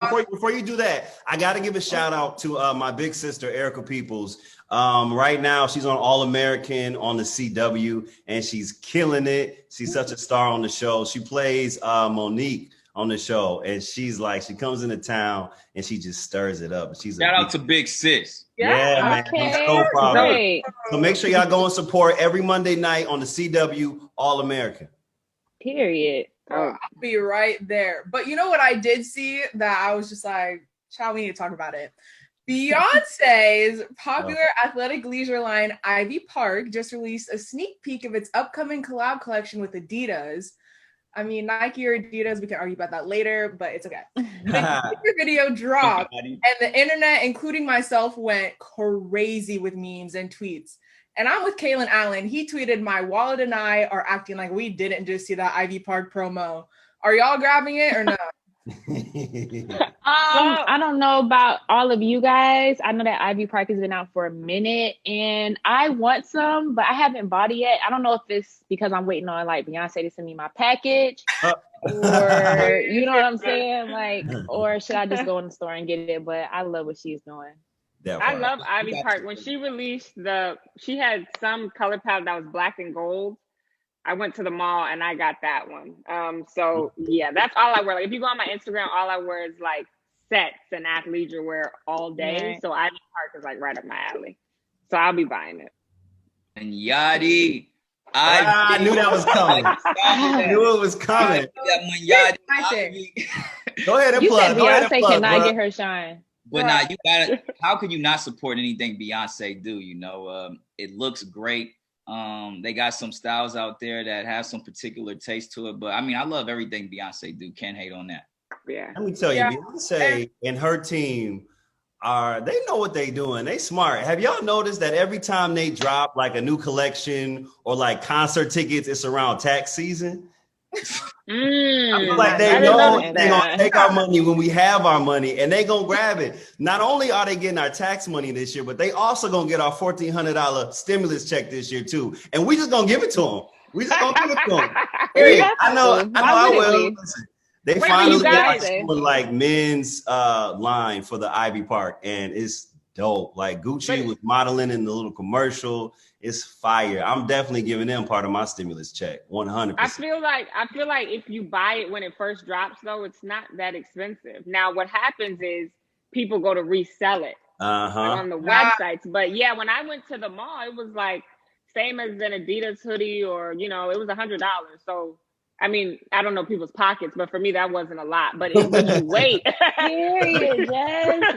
Before you do that, I got to give a shout out to my big sister, Erica Peoples. Right now, she's on All American on the CW, and she's killing it. She's such a star on the show. She plays Monique on the show, and she's like, she comes into town and she just stirs it up. She's shout out to Big Sis. Yeah, man. Okay. So proud of her. So make sure y'all go and support every Monday night on the CW All American. Period. I'll be right there. But you know what I did see that I was just like, child, we need to talk about it. Beyonce's popular athletic leisure line, Ivy Park, just released a sneak peek of its upcoming collab collection with Adidas. I mean, Nike or Adidas, we can argue about that later, but it's okay. The video dropped, and the internet, including myself, went crazy with memes and tweets. And I'm with Kalyn Allen. He tweeted, "My wallet and I are acting like we didn't just see that Ivy Park promo. Are y'all grabbing it or no?" I don't know about all of you guys. I know that Ivy Park has been out for a minute, and I want some, but I haven't bought it yet. I don't know if it's because I'm waiting on like Beyonce to send me my package, or you know what I'm saying, like, or should I just go in the store and get it? But I love what she's doing. I love Ivy Park. When she released she had some color palette that was black and gold. I went to the mall and I got that one. So yeah, that's all I wear. Like if you go on my Instagram, all I wear is like sets and athleisure wear all day. Right. So Ivy Park is like right up my alley. So I'll be buying it. And yadi. I knew that was coming. I knew it was coming. Go ahead and plug. Beyonce cannot get her shine. But now you gotta. How could you not support anything Beyonce do? You know, it looks great. They got some styles out there that have some particular taste to it. But I mean, I love everything Beyonce do. Can't hate on that. Yeah. Let me tell you, Beyonce and her team they know what they doing. They smart. Have y'all noticed that every time they drop like a new collection or like concert tickets, it's around tax season? I feel like they know they're gonna take our money when we have our money, and they gonna grab it. Not only are they getting our tax money this year, but they also gonna get our $1,400 stimulus check this year too, and we just gonna give it to them. We just gonna give it to them. Hey, I know. I will. Listen, they finally got like men's line for the Ivy Park, and it's dope. Like Gucci was modeling in the little commercial. It's fire. I'm definitely giving them part of my stimulus check. 100%. I feel like if you buy it when it first drops, though, it's not that expensive. Now, what happens is people go to resell it on the websites. But yeah, when I went to the mall, it was like same as an Adidas hoodie, or it was $100. So I mean, I don't know people's pockets, but for me, that wasn't a lot. But when you wait. Period,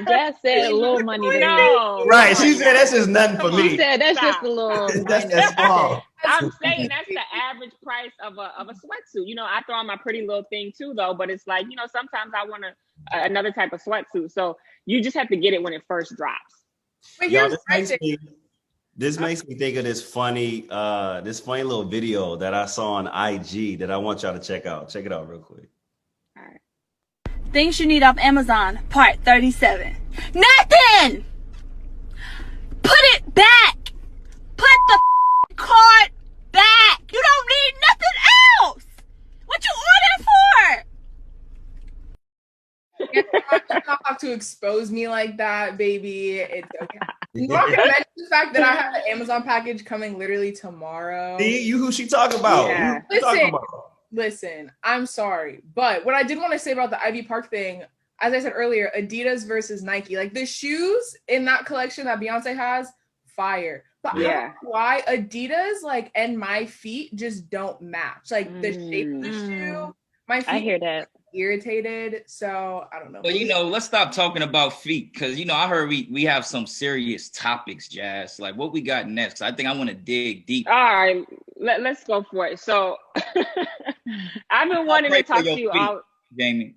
Jess said a little money. No. Right. She said that's just nothing for me. She said that's just a little. That's small. I'm saying that's the average price of a sweatsuit. I throw on my pretty little thing too, though. But it's like, sometimes I want another type of sweatsuit. So you just have to get it when it first drops. But this makes me think of this funny little video that I saw on IG that I want y'all to check out. Check it out real quick. All right. Things you need off Amazon, part 37. Nothing! Put it back! Put the card back! You don't need nothing else! What you ordered for? You don't have to expose me like that, baby. It's okay. You want to mention the fact that I have an Amazon package coming literally tomorrow. See, who she talking about? Yeah. Listen, I'm sorry. But what I did want to say about the Ivy Park thing, as I said earlier, Adidas versus Nike. Like the shoes in that collection that Beyonce has, fire. But I don't know why Adidas and my feet just don't match. Like the shape of the shoe, my feet. I hear that. Irritated, so I don't know. But let's stop talking about feet, because I heard we have some serious topics, Jazz. Like what we got next. I think I want to dig deep. All right, let's go for it. So I've been wanting to talk to you all, Jamie.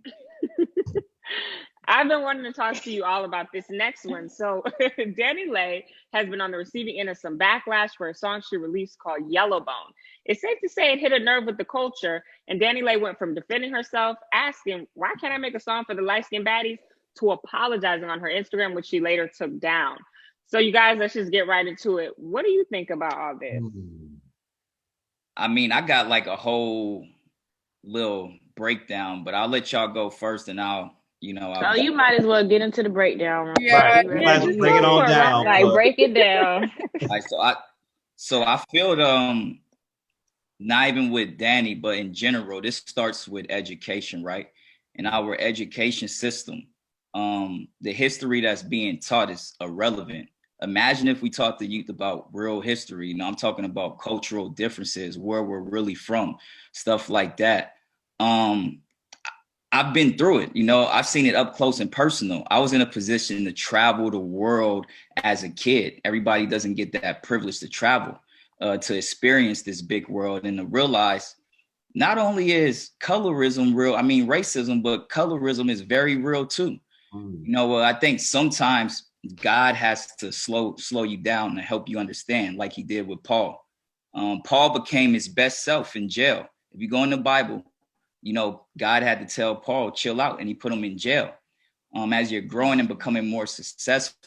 I've been wanting to talk to you all about this next one. So DaniLeigh has been on the receiving end of some backlash for a song she released called Yellowbone. It's safe to say it hit a nerve with the culture, and DaniLeigh went from defending herself, asking, why can't I make a song for the light-skinned baddies, to apologizing on her Instagram, which she later took down. So you guys, let's just get right into it. What do you think about all this? I mean, I got like a whole little breakdown, but I'll let y'all go first and I'll You know, Oh, you might as well get into the breakdown. Yeah, Right. You You ready? might as well just break it go on for it, down. Like, but- break it down. like so I feel not even with Danny, but in general, this starts with education, right? In our education system, the history that's being taught is irrelevant. Imagine if we taught the youth about real history. You know, I'm talking about cultural differences, where we're really from, stuff like that. I've been through it. You know, I've seen it up close and personal. I was in a position to travel the world as a kid. Everybody doesn't get that privilege to travel, to experience this big world and to realize not only is colorism real, I mean racism, but colorism is very real too. You know, I think sometimes God has to slow you down to help you understand, like he did with Paul. Paul became his best self in jail. If you go in the Bible, you know, God had to tell Paul, chill out, and he put him in jail. As you're growing and becoming more successful,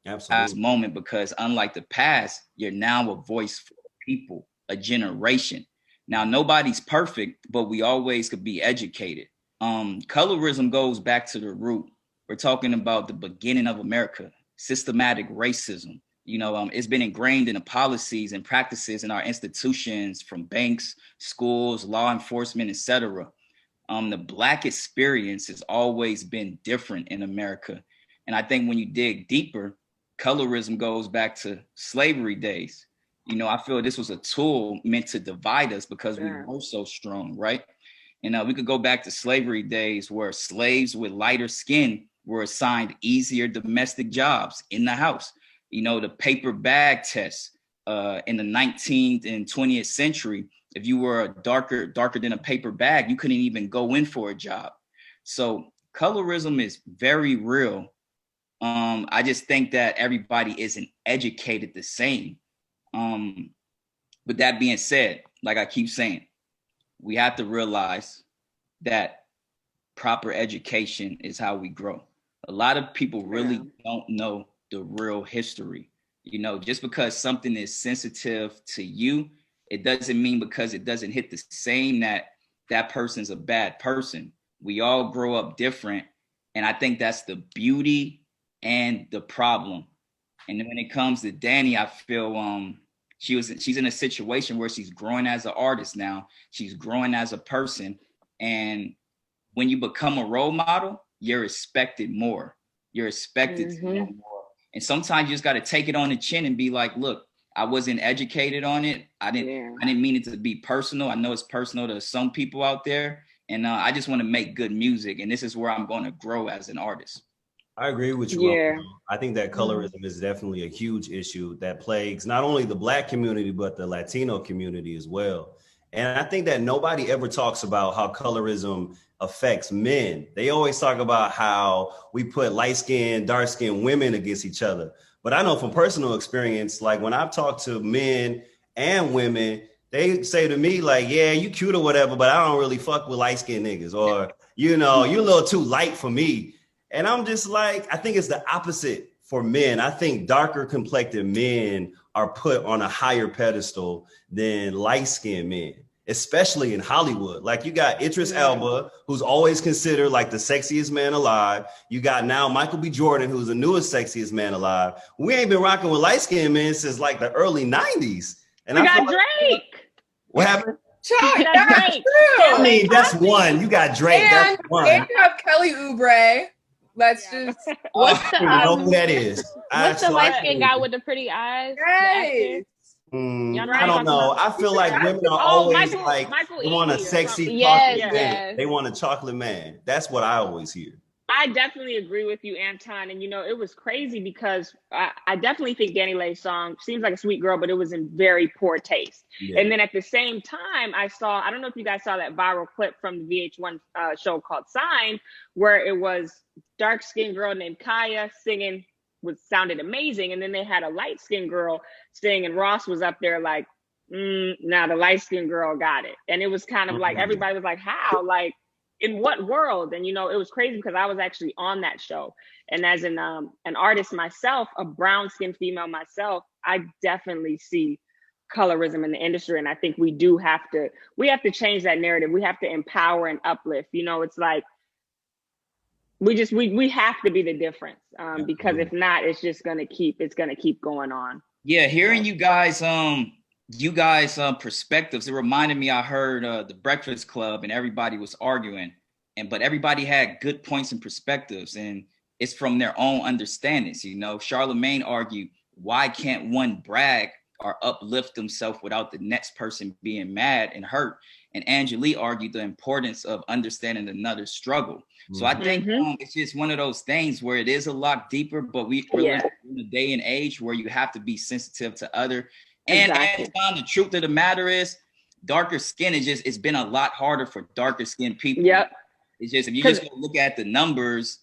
Absolutely. moment, because unlike the past, you're now a voice for people, a generation. Now, nobody's perfect, but we always could be educated. Colorism goes back to the root. We're talking about the beginning of America, systematic racism. You know, it's been ingrained in the policies and practices in our institutions, from banks, schools, law enforcement, etc. The Black experience has always been different in America. And I think when you dig deeper, colorism goes back to slavery days. You know, I feel this was a tool meant to divide us because we were so strong, right? And we could go back to slavery days where slaves with lighter skin were assigned easier domestic jobs in the house. You know, the paper bag test in the 19th and 20th century, if you were darker than a paper bag, you couldn't even go in for a job. So colorism is very real. I just think that everybody isn't educated the same. But that being said, like I keep saying, we have to realize that proper education is how we grow. A lot of people really don't know the real history. You know, just because something is sensitive to you, it doesn't mean because it doesn't hit the same that person's a bad person. We all grow up different. And I think that's the beauty and the problem. And then when it comes to Danny, I feel she's in a situation where she's growing as an artist now. She's growing as a person. And when you become a role model, you're expected more. You're expected to know more. And sometimes you just got to take it on the chin and be like, look, I wasn't educated on it. I didn't mean it to be personal. I know it's personal to some people out there. And I just want to make good music. And this is where I'm going to grow as an artist. I agree with you. Yeah. I think that colorism is definitely a huge issue that plagues not only the Black community, but the Latino community as well. And I think that nobody ever talks about how colorism affects men. They always talk about how we put light-skinned, dark-skinned women against each other. But I know from personal experience, like when I've talked to men and women, they say to me like, yeah, you cute or whatever, but I don't really fuck with light-skinned niggas, or, you know, you're a little too light for me. And I'm just like, I think it's the opposite for men. I think darker complected men are put on a higher pedestal than light-skinned men, especially in Hollywood. Like you got Idris Elba, who's always considered like the sexiest man alive. You got now Michael B. Jordan, who's the newest sexiest man alive. We ain't been rocking with light-skinned men since like the early 90s. And We I got Drake. what happened? Chuck, We got that's Drake. true. I mean, that's one. You got Drake. And, That's one. and you have Kelly Oubre. Let's just What's I the don't even know who that is. what's the light skinned guy with the pretty eyes? The actor? I don't know. I feel like women are always like they want a sexy Yes, chocolate man. They want a chocolate man. That's what I always hear. I definitely agree with you, Anton. And, you know, it was crazy because I definitely think Danny Lay's song seems like a sweet girl, but it was in very poor taste. Yeah. And then at the same time, I don't know if you guys saw that viral clip from the VH1 show called Sign, where it was dark-skinned girl named Kaya singing, sounded amazing. And then they had a light-skinned girl sing, and Ross was up there like, now the light-skinned girl got it. And it was kind of like, everybody was like, how? Like, in what world? And, you know, it was crazy because I was actually on that show. And as an artist myself, a brown skinned female myself, I definitely see colorism in the industry. And I think we have to change that narrative. We have to empower and uplift. You know, it's like we have to be the difference, because if not, it's gonna keep going on. Yeah, hearing you guys perspectives, it reminded me, I heard the Breakfast Club and everybody was arguing, but everybody had good points and perspectives, and it's from their own understandings. You know, Charlemagne argued, why can't one brag or uplift himself without the next person being mad and hurt? And Angelique argued the importance of understanding another's struggle. So I think it's just one of those things where it is a lot deeper, but we're in a day and age where you have to be sensitive to other. And the truth of the matter is, darker skin it's been a lot harder for darker skinned people. Yep. It's just, if you just look at the numbers,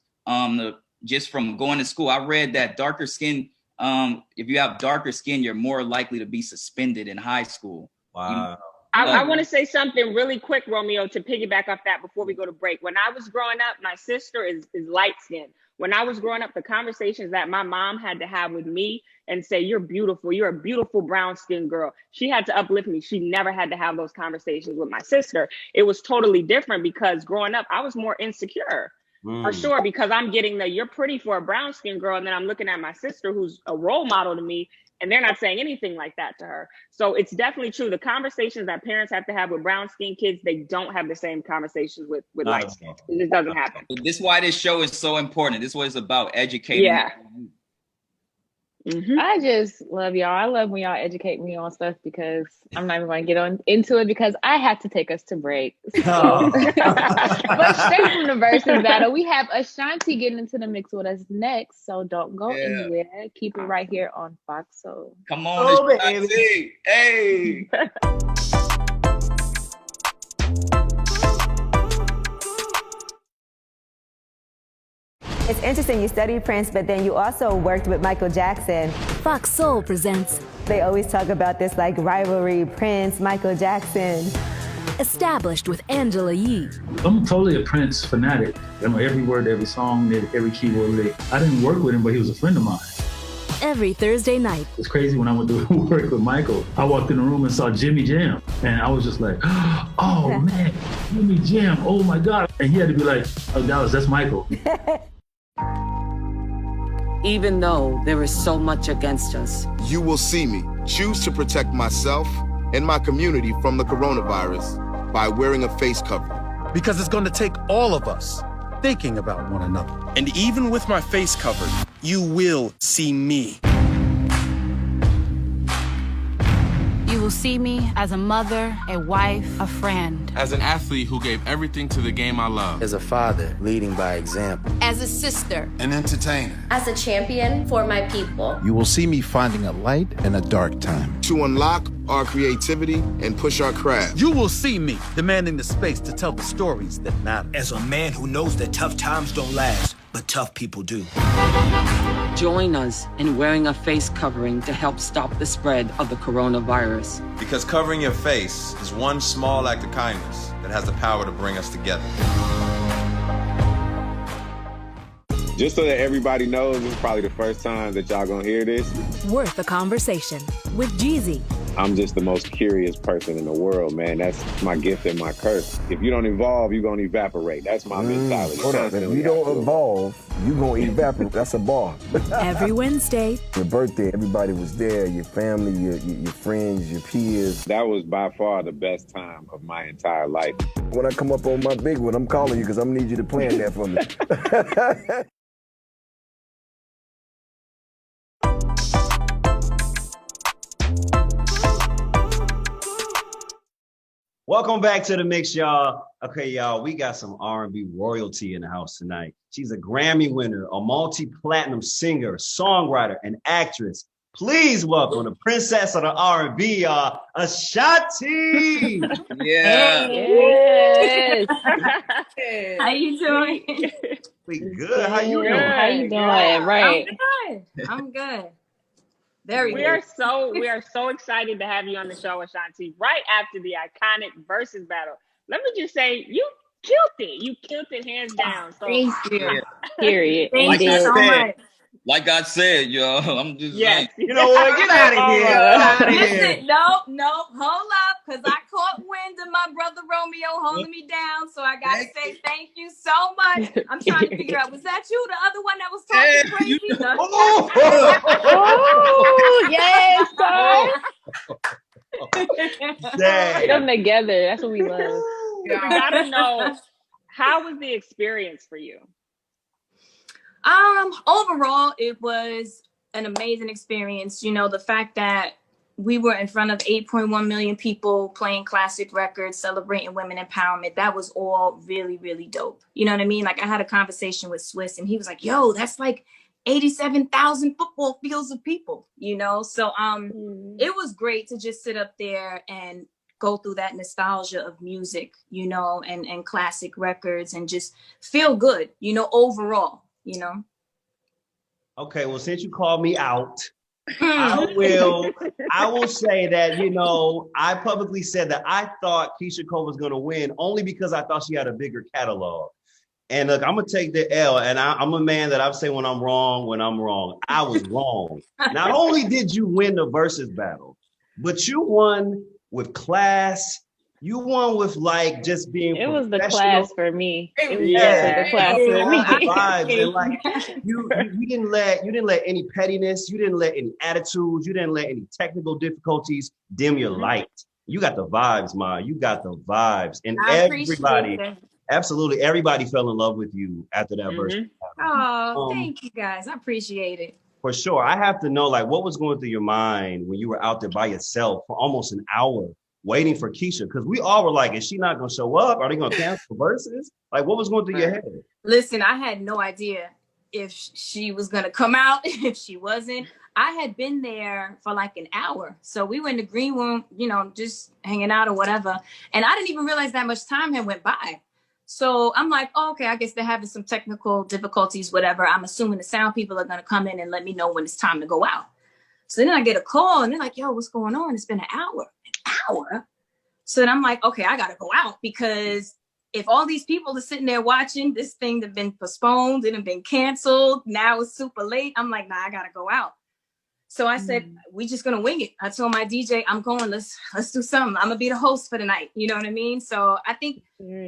just from going to school, I read that darker skin, if you have darker skin, you're more likely to be suspended in high school. Wow. You know? I want to say something really quick, Romeo, to piggyback off that before we go to break. When I was growing up, my sister is light skinned. When I was growing up, the conversations that my mom had to have with me and say, you're beautiful, you're a beautiful brown skinned girl, she had to uplift me. She never had to have those conversations with my sister. It was totally different because growing up, I was more insecure. For sure, because I'm getting you're pretty for a brown skinned girl, and then I'm looking at my sister who's a role model to me, and they're not saying anything like that to her. So it's definitely true. The conversations that parents have to have with brown skinned kids, they don't have the same conversations with light skin. It just doesn't happen. This is why this show is so important. This is what it's about, educating. Yeah. I just love y'all. I love when y'all educate me on stuff, because I'm not even going to get into it because I have to take us to break. So. But straight from the versus battle, we have Ashanti getting into the mix with us next. So don't go anywhere. Keep it right here on Fox Soul. Come on, Ashanti. Hey. It's interesting, you studied Prince, but then you also worked with Michael Jackson. Fox Soul presents. They always talk about this like rivalry, Prince, Michael Jackson. Established with Angela Yee. I'm totally a Prince fanatic. I know every word, every song, every keyboard lick. I didn't work with him, but he was a friend of mine. Every Thursday night. It's crazy, when I went to work with Michael, I walked in the room and saw Jimmy Jam, and I was just like, oh man, Jimmy Jam, oh my God. And he had to be like, oh Dallas, that's Michael. Even though there is so much against us, you will see me choose to protect myself and my community from the coronavirus by wearing a face covering. Because it's going to take all of us thinking about one another. And even with my face covered, you will see me. You will see me as a mother, a wife, a friend. As an athlete who gave everything to the game I love. As a father, leading by example. As a sister. An entertainer. As a champion for my people. You will see me finding a light in a dark time. To unlock our creativity and push our craft. You will see me demanding the space to tell the stories that matter. As a man who knows that tough times don't last, but tough people do. Join us in wearing a face covering to help stop the spread of the coronavirus. Because covering your face is one small act of kindness that has the power to bring us together. Just so that everybody knows, this is probably the first time that y'all gonna hear this. Worth a conversation with Jeezy. I'm just the most curious person in the world, man. That's my gift and my curse. If you don't evolve, you're gonna evaporate. That's my mentality. Hold on, if you don't evolve, you're gonna evaporate. That's a bar. Every Wednesday. Your birthday, everybody was there, your family, your friends, your peers. That was by far the best time of my entire life. When I come up on my big one, I'm calling you because I'm gonna need you to plan that for me. Welcome back to the mix, y'all. Okay, y'all, we got some R&B royalty in the house tonight. She's a Grammy winner, a multi-platinum singer, songwriter, and actress. Please welcome the princess of the R&B, y'all, Ashanti. Yeah. Yes. How you doing? We good. How you doing? How you doing? Right. I'm good. We are so excited to have you on the show, Ashanti, right after the iconic versus battle. Let me just say, you killed it. You killed it hands down. So, thank you. Period. Thank you so much. Like I said, yo, I'm just saying. You know what? Get out of here. Get out of here. Listen, no, hold up, because I caught wind of my brother Romeo holding me down, so I gotta say thank you so much. I'm trying to figure out, was that you, the other one that was talking crazy? Oh, yes, sir. Dang. Put them together. That's what we love. We gotta know, how was the experience for you? Overall, it was an amazing experience. You know, the fact that we were in front of 8.1 million people playing classic records, celebrating women empowerment, that was all really, really dope. You know what I mean? Like, I had a conversation with Swiss and he was like, yo, that's like 87,000 football fields of people, you know? So it was great to just sit up there and go through that nostalgia of music, you know, and classic records and just feel good, you know, overall, you know? Okay, well, since you called me out, I will say that, you know, I publicly said that I thought Keyshia Cole was going to win only because I thought she had a bigger catalog. And look, I'm going to take the L, and I'm a man that I say when I'm wrong. I was wrong. Not only did you win the versus battle, but you won with class. You won with like just being It was the class for me. It was yeah, the class for me. Vibes. And like you didn't let any pettiness, you didn't let any attitudes, you didn't let any technical difficulties dim your light. You got the vibes, Ma. You got the vibes. And everybody, absolutely everybody fell in love with you after that verse. Oh, thank you guys. I appreciate it. For sure. I have to know, like, what was going through your mind when you were out there by yourself for almost an hour waiting for Keyshia? Because we all were like, is she not going to show up? Are they going to cancel verses? Like, what was going through your head? Listen, I had no idea if she was going to come out, if she wasn't. I had been there for like an hour. So we were in the green room, you know, just hanging out or whatever. And I didn't even realize that much time had went by. So I'm like, oh, okay, I guess they're having some technical difficulties, whatever. I'm assuming the sound people are going to come in and let me know when it's time to go out. So then I get a call and they're like, yo, what's going on? It's been an hour. So then I'm like, okay, I got to go out, because if all these people are sitting there watching this thing that's been postponed and been canceled, now it's super late. I'm like, nah, I got to go out. So I said, we just going to wing it. I told my DJ, I'm going, let's do something. I'm going to be the host for the night. You know what I mean? So I think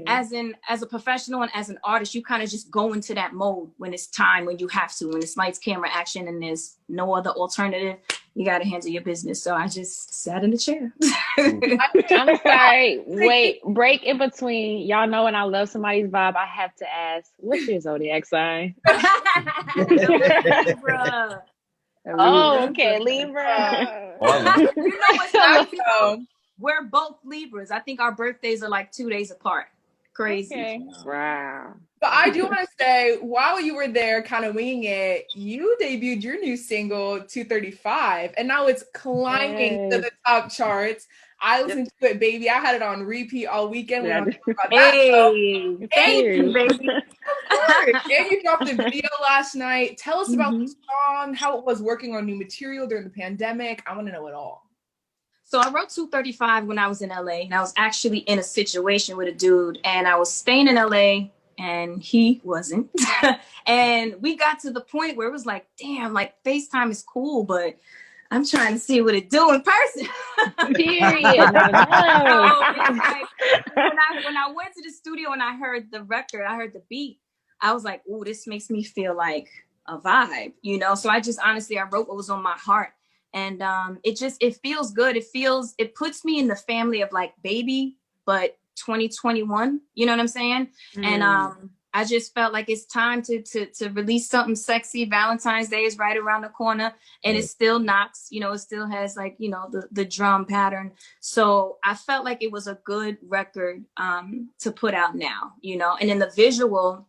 as a professional and as an artist, you kind of just go into that mode when it's time, when you have to, when it's lights, camera, action, and there's no other alternative. You got to handle your business. So I just sat in the chair. I'm sorry. Wait, break in between. Y'all know when I love somebody's vibe, I have to ask, what's your zodiac sign? Libra. Oh, okay, Libra. You know what's nice, though? We're both Libras. I think our birthdays are like 2 days apart. Crazy. Okay. Wow. But I do want to say, while you were there kind of winging it, you debuted your new single, 235, and now it's climbing to the top charts. I listened to it, baby. I had it on repeat all weekend. Thank you, baby. And you dropped a video last night. Tell us about the song, how it was working on new material during the pandemic. I want to know it all. So I wrote 235 when I was in LA, and I was actually in a situation with a dude, and I was staying in LA and he wasn't. And we got to the point where it was like, damn, like FaceTime is cool, but I'm trying to see what it do in person. Period. When I went to the studio and I heard the record, I heard the beat, I was like, ooh, this makes me feel like a vibe, you know? So I wrote what was on my heart. And it feels good. It puts me in the family of like Baby, but 2021, you know what I'm saying? And I just felt like it's time to release something sexy. Valentine's Day is right around the corner, and it still knocks, you know, it still has like, you know, the drum pattern. So I felt like it was a good record to put out now, you know, and in the visual,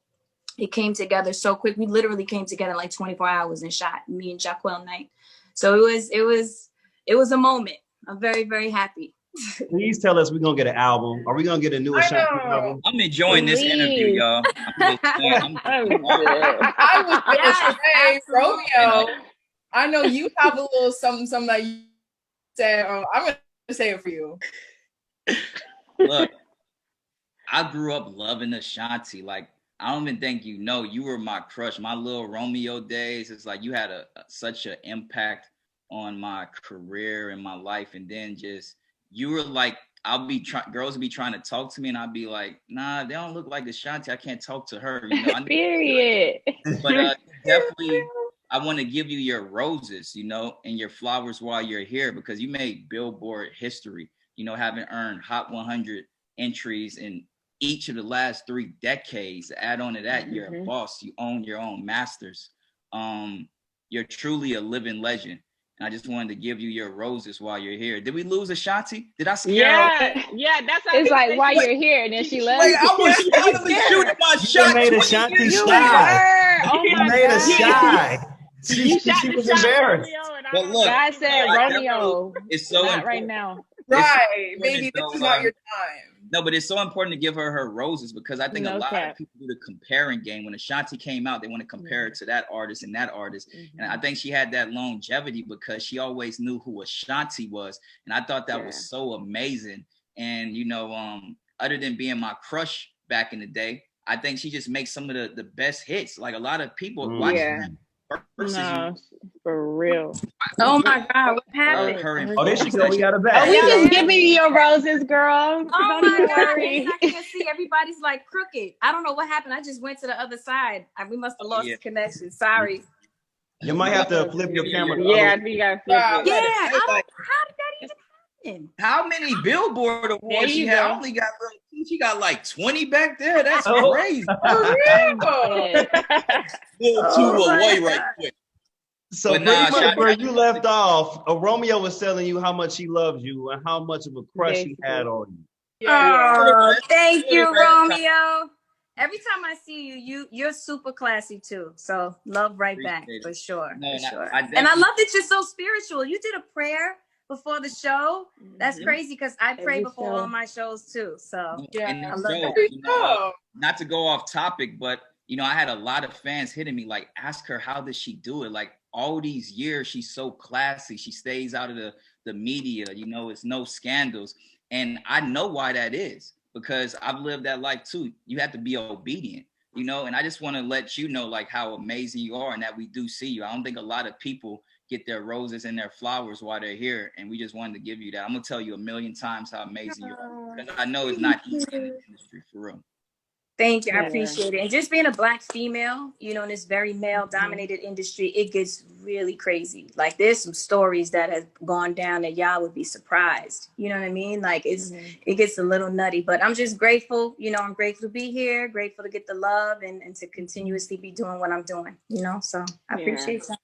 it came together so quick. We literally came together in like 24 hours and shot, me and Jaquel Knight. So it was a moment. I'm very, very happy. Please tell us we're gonna get an album. Are we gonna get a new album? I'm enjoying this interview, y'all. I was gonna say, Romeo, I know you have a little something that you said. I'm gonna say it for you. Look, I grew up loving Ashanti. Like, I don't even think you know. You were my crush. My little Romeo days. It's like you had such an impact on my career and my life. And then just you were like, girls would be trying to talk to me, and I'd be like, nah, they don't look like Ashanti. I can't talk to her. You know. Period. But definitely, I want to give you your roses, you know, and your flowers while you're here, because you made Billboard history. You know, having earned Hot 100 entries in each of the last 3 decades. Add on to that, you're a boss. You own your own masters. You're truly a living legend. And I just wanted to give you your roses while you're here. Did we lose Ashanti? Did I scare her? Yeah, that's it's like while you're here, and then she left. Wait, I was finally shooting my shot. You made Ashanti You shy. were. Oh my made her God. shy. She was embarrassed. But look, God said Romeo. It's so not important. right now. Right. Maybe this is not your time. No, but it's so important to give her roses, because I think a lot of people do the comparing game. When Ashanti came out, they want to compare it to that artist and that artist. And I think she had that longevity because she always knew who Ashanti was. And I thought that was so amazing. And, you know, other than being my crush back in the day, I think she just makes some of the best hits. Like a lot of people watch them versus no, for real. Oh my God, what happened? Oh, there she go. We got her back. Oh, we just giving you your roses, girl. Oh my God, I can't see. Everybody's like crooked. I don't know what happened. I just went to the other side. We must have lost connection. Sorry. You might have to flip your camera. Yeah, I think you gotta flip it. Yeah, how did that even happen? How many Billboard awards she had? I only got she got like 20 back there. That's Oh. crazy. Oh, Two away right quick. So But pretty nah, much Shaq- where you left off, Romeo was telling you how much he loves you and how much of a crush he had on you. Oh, thank you, Romeo. Every time I see you're super classy too. So love right back for sure. No, for sure. I And I love that you're so spiritual. You did a prayer before the show. That's crazy because I pray before all my shows too. So And I love so, that. you know, not to go off topic, but you know, I had a lot of fans hitting me like, ask her, how does she do it? Like all these years, she's so classy. She stays out of the media, you know, it's no scandals. And I know why that is, because I've lived that life too. You have to be obedient, you know, and I just want to let you know like how amazing you are and that we do see you. I don't think a lot of people get their roses and their flowers while they're here. And we just wanted to give you that. I'm going to tell you 1,000,000 times how amazing you are, because I know it's not easy in the industry, for real. Thank you. I appreciate it. And just being a Black female, you know, in this very male dominated industry, it gets really crazy. Like there's some stories that have gone down that y'all would be surprised. You know what I mean? Like it gets a little nutty, but I'm just grateful. You know, I'm grateful to be here, grateful to get the love and to continuously be doing what I'm doing, you know? So I appreciate that.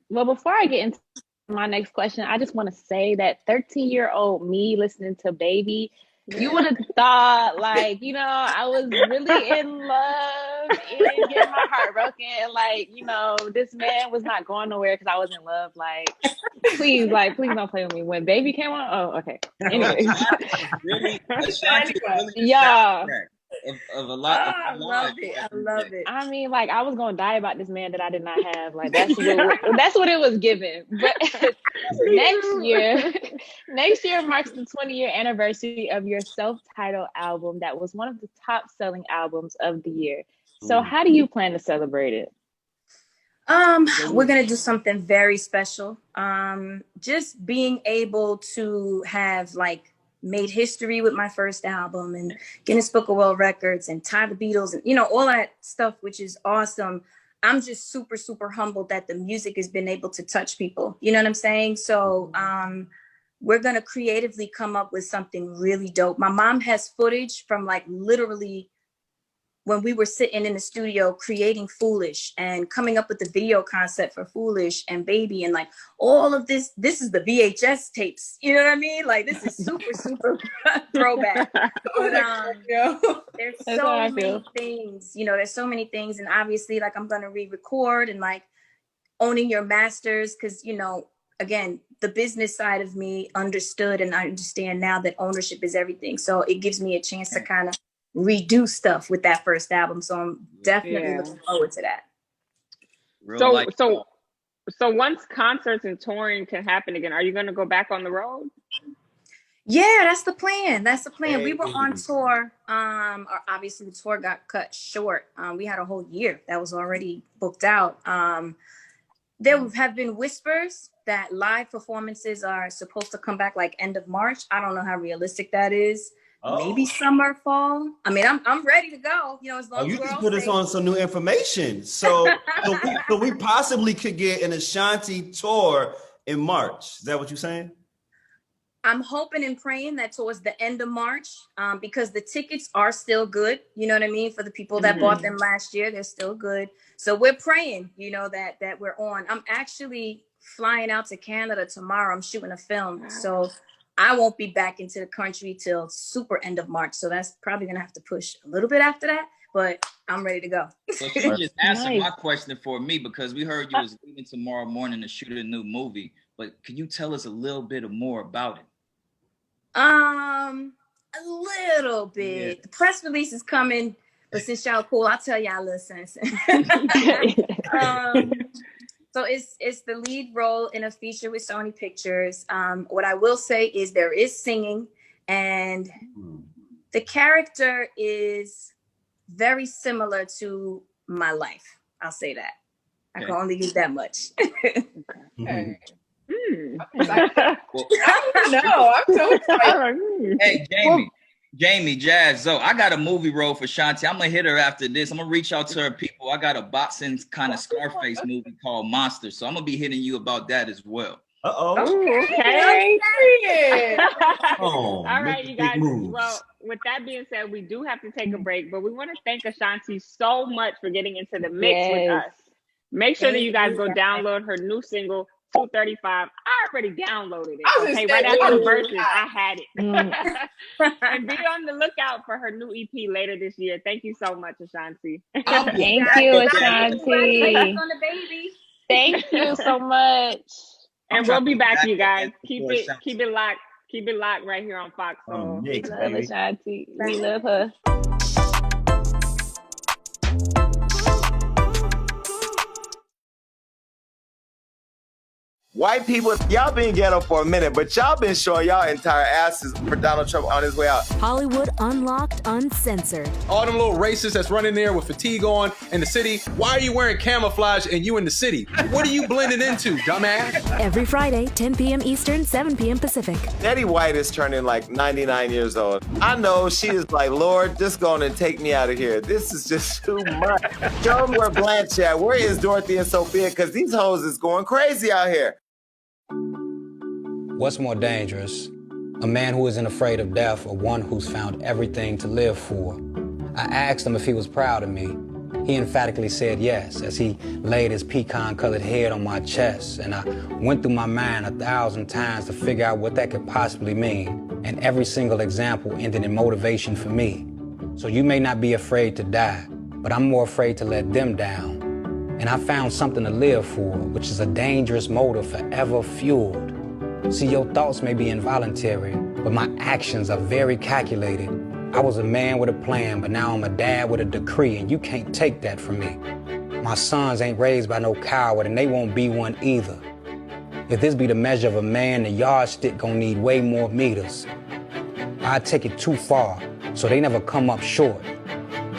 Well, before I get into my next question, I just want to say that 13-year-old me listening to Baby, you would have thought, like, you know, I was really in love and getting my heart broken. And, like, you know, this man was not going nowhere because I was in love. Like, please don't play with me. When Baby came on, oh, okay. Anyways. Yeah. Of a lot of I love it. I love it. I mean, like, I was gonna die about this man that I did not have. Like, that's what it was given. But next year marks the 20-year anniversary of your self-titled album that was one of the top-selling albums of the year. So how do you plan to celebrate it? We're gonna do something very special. Just being able to have like made history with my first album and Guinness Book of World Records and tie the Beatles and, you know, all that stuff, which is awesome. I'm just super, super humbled that the music has been able to touch people. You know what I'm saying? So we're going to creatively come up with something really dope. My mom has footage from like literally when we were sitting in the studio creating Foolish and coming up with the video concept for Foolish and Baby and like all of this is the VHS tapes. You know what I mean? Like this is super, super throwback. But there's so many things, you know, there's so many things. And obviously like I'm going to re-record and like owning your masters. Cause you know, again, the business side of me understood and I understand now that ownership is everything. So it gives me a chance to kind of redo stuff with that first album. So I'm definitely looking forward to that. So once concerts and touring can happen again, are you going to go back on the road? Yeah, that's the plan. That's the plan. Hey. We were on tour. Obviously the tour got cut short. We had a whole year that was already booked out. There have been whispers that live performances are supposed to come back like end of March. I don't know how realistic that is. Maybe summer, fall. I mean, I'm ready to go. You know, as long as you we're just all put us safe. on some new information. So we possibly could get an Ashanti tour in March. Is that what you're saying? I'm hoping and praying that towards the end of March, because the tickets are still good. You know what I mean? For the people that bought them last year, they're still good. So we're praying, you know, that we're on. I'm actually flying out to Canada tomorrow. I'm shooting a film. So I won't be back into the country till super end of March. So that's probably going to have to push a little bit after that. But I'm ready to go. So she just answered my question for me, because we heard you was leaving tomorrow morning to shoot a new movie. But can you tell us a little bit more about it? A little bit. The press release is coming, but since y'all cool, I'll tell y'all a little sense. So it's the lead role in a feature with Sony Pictures. What I will say is there is singing, and the character is very similar to my life. I'll say that. I can only give that much. I don't know. I'm so excited. Hey, Jamie, Jazz, Zoe, I got a movie role for Shanti. I'm gonna hit her after this. I'm gonna reach out to her people. I got a boxing kind of Scarface movie called Monster, so I'm gonna be hitting you about that as well. Okay. All right, you guys. Well, with that being said, we do have to take a break, but we want to thank Ashanti so much for getting into the mix with us. Make sure that you guys go download her new single, 235. I already downloaded it. Okay, right after the verses, I had it. And be on the lookout for her new EP later this year. Thank you so much, Ashanti. Thank you, Ashanti. Congratulations on the baby. Thank you so much. And we'll be back, you guys. Keep it locked. Keep it locked right here on Fox Soul. We love Ashanti. We love her. White people, y'all been ghetto for a minute, but y'all been showing y'all entire asses for Donald Trump on his way out. Hollywood Unlocked Uncensored. All them little racists that's running there with fatigue on in the city. Why are you wearing camouflage and you in the city? What are you blending into, dumbass? Every Friday, 10 p.m. Eastern, 7 p.m. Pacific. Betty White is turning like 99 years old. I know she is like, Lord, just go on and take me out of here. This is just too much. Show me where Blanche at. Where is Dorothy and Sophia? Because these hoes is going crazy out here. What's more dangerous? A man who isn't afraid of death, or one who's found everything to live for? I asked him if he was proud of me. He emphatically said yes, as he laid his pecan-colored head on my chest, and I went through my mind 1,000 times to figure out what that could possibly mean, and every single example ended in motivation for me. So you may not be afraid to die, but I'm more afraid to let them down. And I found something to live for, which is a dangerous motive forever fueled. See, your thoughts may be involuntary, but my actions are very calculated. I was a man with a plan, but now I'm a dad with a decree, and you can't take that from me. My sons ain't raised by no coward, and they won't be one either. If this be the measure of a man, the yardstick gonna need way more meters. I take it too far, so they never come up short,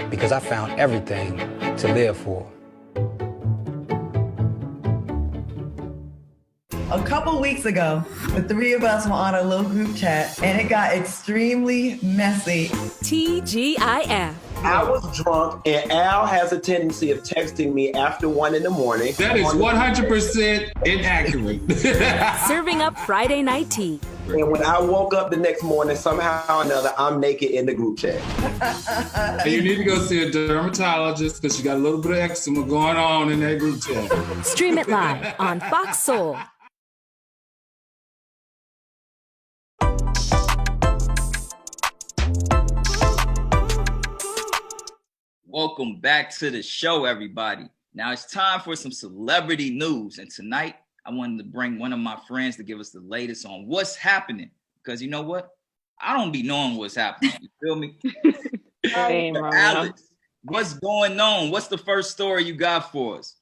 because I found everything to live for. A couple weeks ago, the three of us were on a little group chat, and it got extremely messy. TGIF. I was drunk, and Al has a tendency of texting me after 1 in the morning. That is 100% inaccurate. Serving up Friday night tea. And when I woke up the next morning, somehow or another, I'm naked in the group chat. And you need to go see a dermatologist because you got a little bit of eczema going on in that group chat. Stream it live on Fox Soul. Welcome back to the show, everybody. Now it's time for some celebrity news. And tonight, I wanted to bring one of my friends to give us the latest on what's happening. Because you know what? I don't be knowing what's happening. You feel me? Alex, what's going on? What's the first story you got for us?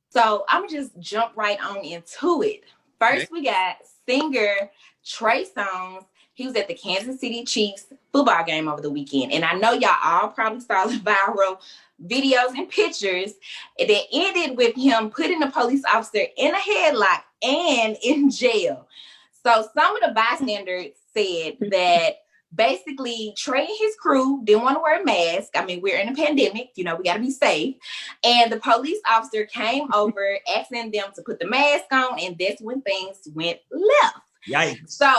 So I'm gonna just jump right on into it. First, we got singer Trey Songz He was at the Kansas City Chiefs football game over the weekend. And I know y'all all probably saw the viral videos and pictures that ended with him putting a police officer in a headlock and in jail. So some of the bystanders said that basically Trey and his crew didn't want to wear a mask. I mean, we're in a pandemic, we got to be safe. And the police officer came over asking them to put the mask on, and that's when things went left. Yikes. So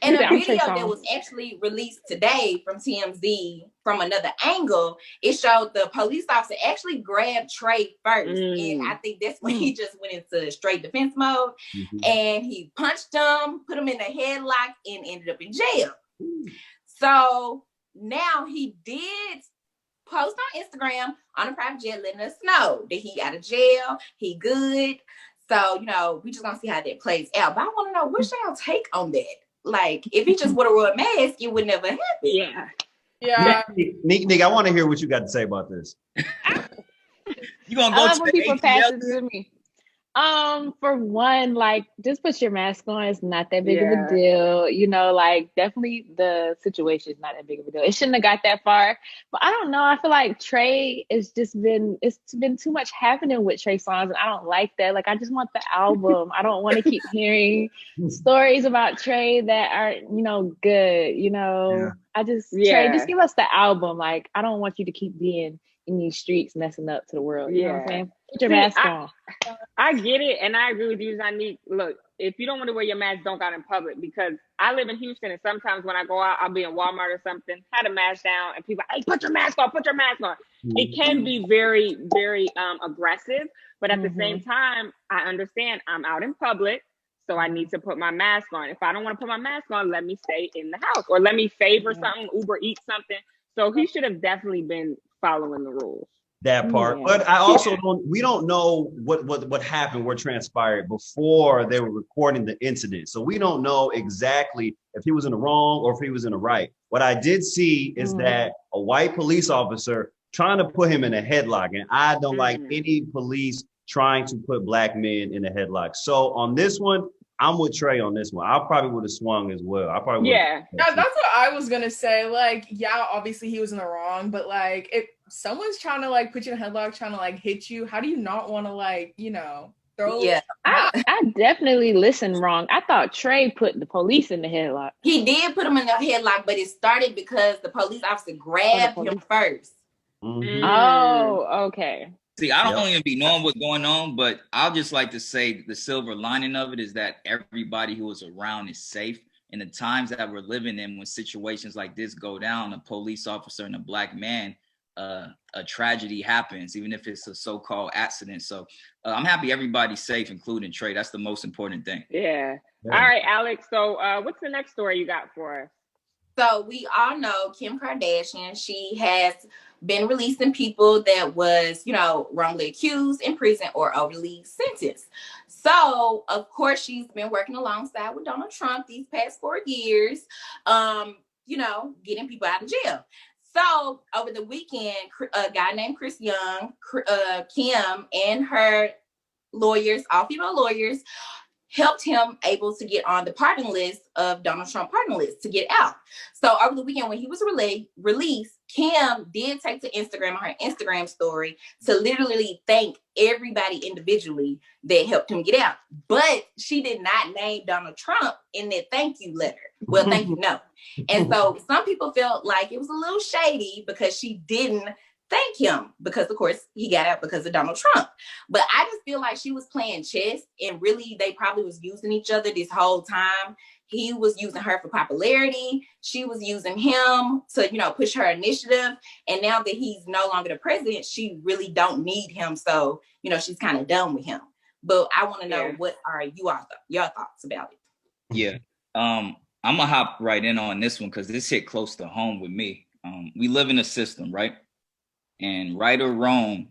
in a video that was actually released today from TMZ from another angle, it showed the police officer actually grabbed Trey first. And I think that's when he just went into straight defense mode. And he punched him, put him in a headlock, and ended up in jail. So now he did post on Instagram on a private jet letting us know that he out of jail, he good. So, we just gonna see how that plays out. But I want to know, what's y'all take on that? Like, if he just would have worn a mask, it would never happen. Yeah. Yeah. Nick, I want to hear what you got to say about this. You gonna go I love to when the people ATL? pass it to me. For one, like, just put your mask on. It's not that big of a deal. Definitely the situation is not that big of a deal. It shouldn't have got that far. But I don't know. I feel like Trey it's been too much happening with Trey songs, and I don't like that. Like, I just want the album. I don't want to keep hearing stories about Trey that aren't, good. Trey, just give us the album. Like, I don't want you to keep being in these streets messing up to the world. You know what I'm saying? Put your mask on. I get it, and I agree with you, Zanique. Look, if you don't want to wear your mask, don't go out in public, because I live in Houston, and sometimes when I go out, I'll be in Walmart or something, had a mask down, and people, hey, put your mask on, put your mask on. It can be very, very aggressive, but at the same time, I understand I'm out in public, so I need to put my mask on. If I don't want to put my mask on, let me stay in the house, or let me favor something, Uber Eats something. So he should have definitely been following the rules. That part, but I also we don't know what happened, what transpired before they were recording the incident. So we don't know exactly if he was in the wrong or if he was in the right. What I did see is that a white police officer trying to put him in a headlock, and I don't like any police trying to put black men in a headlock. So on this one, I'm with Trey on this one. I probably would have swung as well. That's what I was gonna say. Like, yeah, obviously he was in the wrong, but like, if someone's trying to like put you in a headlock, trying to like hit you, how do you not want to like, throw? Yeah, I definitely listened wrong. I thought Trey put the police in the headlock. He did put him in the headlock, but it started because the police officer grabbed him first. Oh, okay. See, I don't even be knowing what's going on, but I'll just like to say the silver lining of it is that everybody who was around is safe. In the times that we're living in, when situations like this go down, a police officer and a black man, a tragedy happens, even if it's a so-called accident. So I'm happy everybody's safe, including Trey. That's the most important thing. Yeah. All right, Alex. So what's the next story you got for us? So we all know Kim Kardashian. She has been releasing people that was, wrongly accused, in prison, or overly sentenced. So, of course, she's been working alongside with Donald Trump these past 4 years, getting people out of jail. So, over the weekend, a guy named Chris Young, Kim, and her lawyers, all female lawyers, helped him able to get on the pardon list of Donald Trump pardon list to get out. So over the weekend when he was released, Kim did take to Instagram on her Instagram story to literally thank everybody individually that helped him get out. But she did not name Donald Trump in that thank you letter. Well, thank you note. And so some people felt like it was a little shady because she didn't thank him because, of course, he got out because of Donald Trump. But I just feel like she was playing chess, and really they probably was using each other this whole time. He was using her for popularity. She was using him to, push her initiative. And now that he's no longer the president, she really don't need him. So, she's kind of done with him. But I want to know what are your thoughts about it? Yeah. I'm gonna hop right in on this one because this hit close to home with me. We live in a system, right? And right or wrong,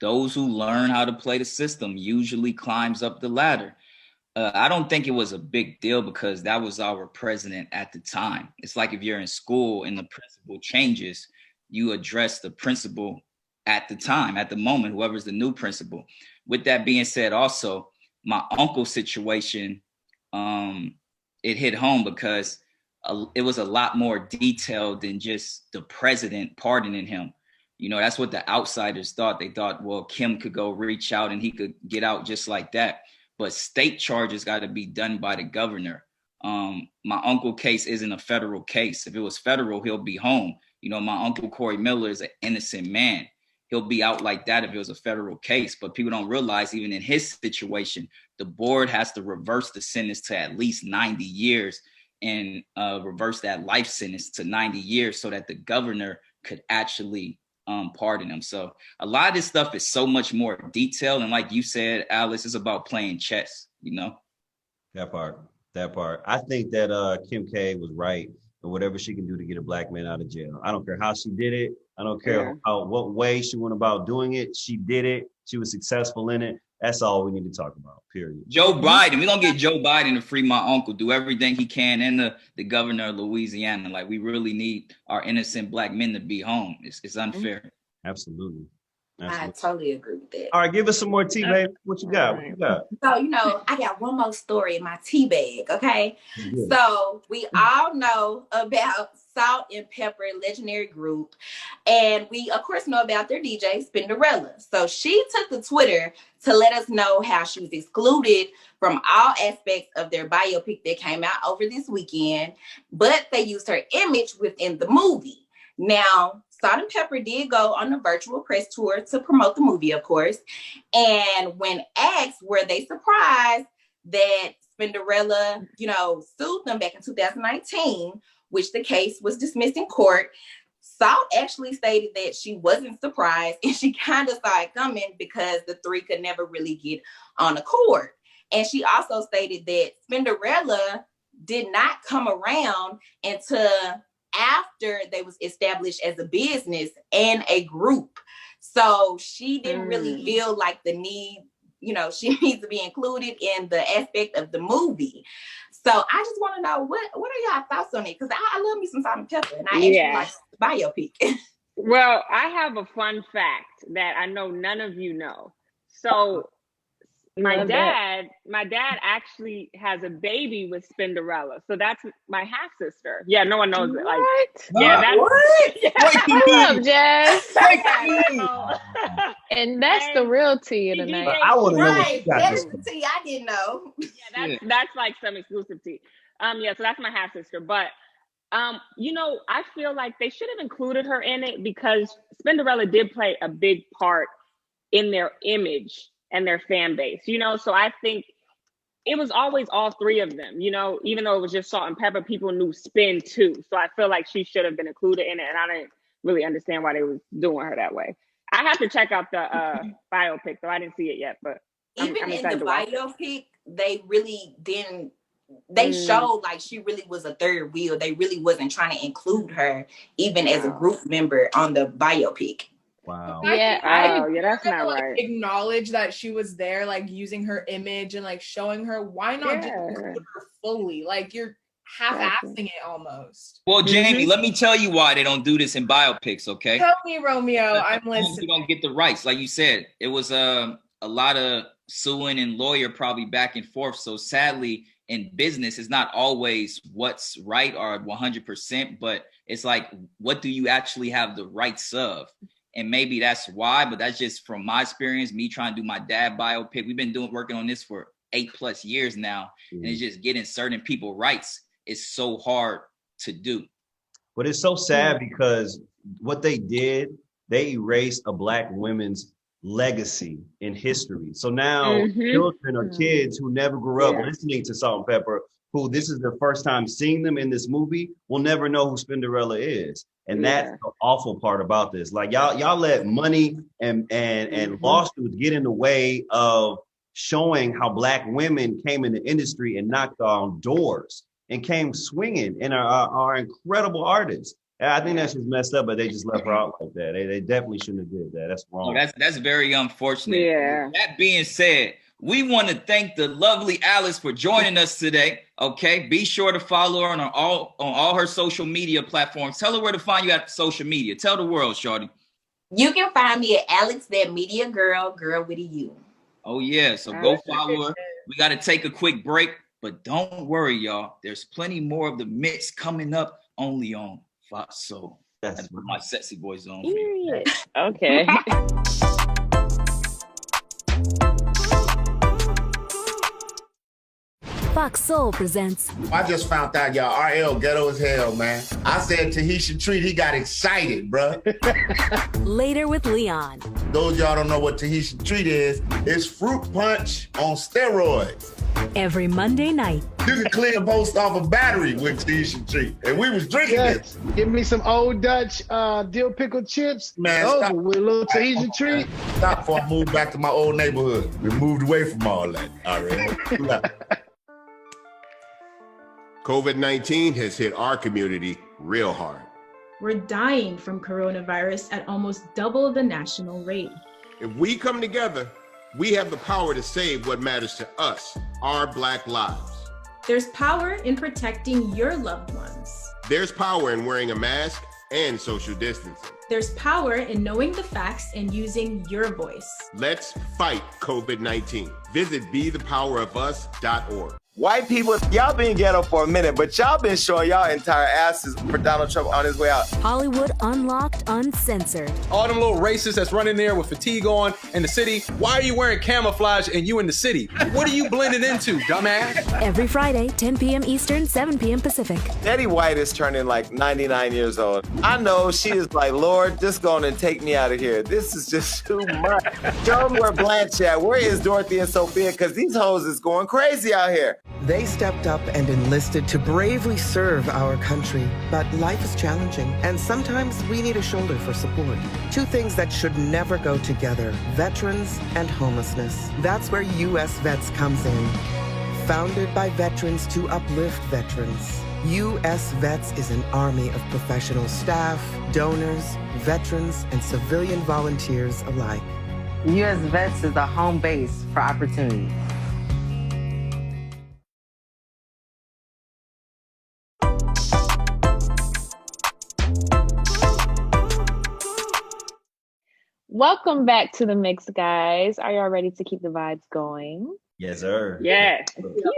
those who learn how to play the system usually climbs up the ladder. I don't think it was a big deal because that was our president at the time. It's like if you're in school and the principal changes, you address the principal at the time, at the moment, whoever's the new principal. With that being said, also, my uncle's situation, it hit home because it was a lot more detailed than just the president pardoning him. You know, that's what the outsiders thought. They thought, well, Kim could go reach out and he could get out just like that. But state charges got to be done by the governor. My uncle case isn't a federal case. If it was federal, he'll be home. You know, my uncle Corey Miller is an innocent man. He'll be out like that if it was a federal case. But people don't realize, even in his situation, the board has to reverse the sentence to at least 90 years and reverse that life sentence to 90 years so that the governor could actually pardon him. So a lot of this stuff is so much more detailed. And like you said, Alice, it's about playing chess, you know? That part. I think that Kim K was right in whatever she can do to get a black man out of jail. I don't care how she did it. I don't care what way she went about doing it. She did it. She was successful in it. That's all we need to talk about, period. Joe Biden, we're going to get Joe Biden to free my uncle, do everything he can, and the governor of Louisiana. Like, we really need our innocent black men to be home. It's unfair. Absolutely. I totally agree with that. All right, give us some more tea, baby. What you got? So, you know, I got one more story in my tea bag, okay? Yeah. So, we all know about Salt and Pepper, legendary group. And we, of course, know about their DJ, Spinderella. So, she took to Twitter to let us know how she was excluded from all aspects of their biopic that came out over this weekend, but they used her image within the movie. Now, Salt and Pepper did go on a virtual press tour to promote the movie, of course. And when asked, were they surprised that Spinderella, you know, sued them back in 2019, which the case was dismissed in court, Salt actually stated that she wasn't surprised and she kind of saw it coming because the three could never really get on accord. And she also stated that Spinderella did not come around until after they was established as a business and a group. So she didn't really feel like the need, you know, she needs to be included in the aspect of the movie. So I just want to know, what are y'all thoughts on it? Because I love me some Salt and Pepper and I actually like the biopic. Well, I have a fun fact that I know none of you know. So my dad actually has a baby with Spinderella. So that's my half sister. Yeah, no one knows it. Like, yeah, that's what? I love Jazz. And that's the real tea tonight. I want to know what you got. That's the tea I didn't know. Yeah, that's like some exclusive tea. So that's my half sister. But you know, I feel like they should have included her in it because Spinderella did play a big part in their image and their fan base, you know? So I think it was always all three of them, you know, even though it was just Salt and Pepper, people knew Spin too. So I feel like she should have been included in it. And I didn't really understand why they was doing her that way. I have to check out the biopic though. I didn't see it yet, but even in the biopic, they really didn't, they showed like she really was a third wheel. They really wasn't trying to include her even as a group member on the biopic. Wow. Yeah, that's not right. Acknowledge that she was there, like using her image and like showing her. Why not just include her fully? Like you're half-assing it almost. Well, Jamie, let me tell you why they don't do this in biopics, okay? Tell me, Romeo. I'm listening. You don't get the rights. Like you said, it was a lot of suing and lawyer probably back and forth. So sadly, in business, it's not always what's right or 100%, but it's like, what do you actually have the rights of? And maybe that's why, but that's just from my experience, me trying to do my dad biopic. We've been working on this for 8+ years now. And it's just getting certain people rights is so hard to do. But it's so sad because what they did, they erased a black woman's legacy in history. So now children or kids who never grew up listening to Salt and Pepper, who this is their first time seeing them in this movie, will never know who Spinderella is. And that's the awful part about this. Like y'all let money and lawsuits get in the way of showing how black women came in the industry and knocked on doors and came swinging and are incredible artists. And I think that's just messed up, but they just left her out like that. They definitely shouldn't have did that. That's wrong. That's very unfortunate. Yeah. That being said, we want to thank the lovely Alice for joining us today. Okay, be sure to follow her on all her social media platforms. Tell her where to find you at social media. Tell the world, shorty. You can find me at Alex That Media Girl with a U. Oh yeah, so go follow her. We got to take a quick break, But don't worry, y'all. There's plenty more of the mix coming up only on Fox Soul. That's my sexy voice on. Okay. Fox Soul presents. I just found out y'all RL ghetto as hell, man. I said Tahitian treat, he got excited, bruh. Later with Leon. Those y'all don't know what Tahitian treat is, it's fruit punch on steroids. Every Monday night. You can clear most off a battery with Tahitian treat. And we was drinking this. Give me some Old Dutch dill pickle chips. Man, those with a little Tahitian treat. Stop before I move back to my old neighborhood. We moved away from all that already. COVID-19 has hit our community real hard. We're dying from coronavirus at almost double the national rate. If we come together, we have the power to save what matters to us, our Black lives. There's power in protecting your loved ones. There's power in wearing a mask and social distancing. There's power in knowing the facts and using your voice. Let's fight COVID-19. Visit bethepowerofus.org. White people, y'all been ghetto for a minute, but y'all been showing y'all entire asses for Donald Trump on his way out. Hollywood Unlocked Uncensored. All them little racists that's running there with fatigue on in the city. Why are you wearing camouflage and you in the city? What are you blending into, dumbass? Every Friday, 10 p.m. Eastern, 7 p.m. Pacific. Betty White is turning like 99 years old. I know she is like, Lord, just go on and take me out of here. This is just too much. Show them where Blanche at. Where is Dorothy and Sophia? Because these hoes is going crazy out here. They stepped up and enlisted to bravely serve our country. But life is challenging, and sometimes we need a shoulder for support. Two things that should never go together, veterans and homelessness. That's where U.S. Vets comes in. Founded by veterans to uplift veterans. U.S. Vets is an army of professional staff, donors, veterans, and civilian volunteers alike. U.S. Vets is the home base for opportunity. Welcome back to the mix, guys. Are y'all ready to keep the vibes going? Yes, sir. Yeah,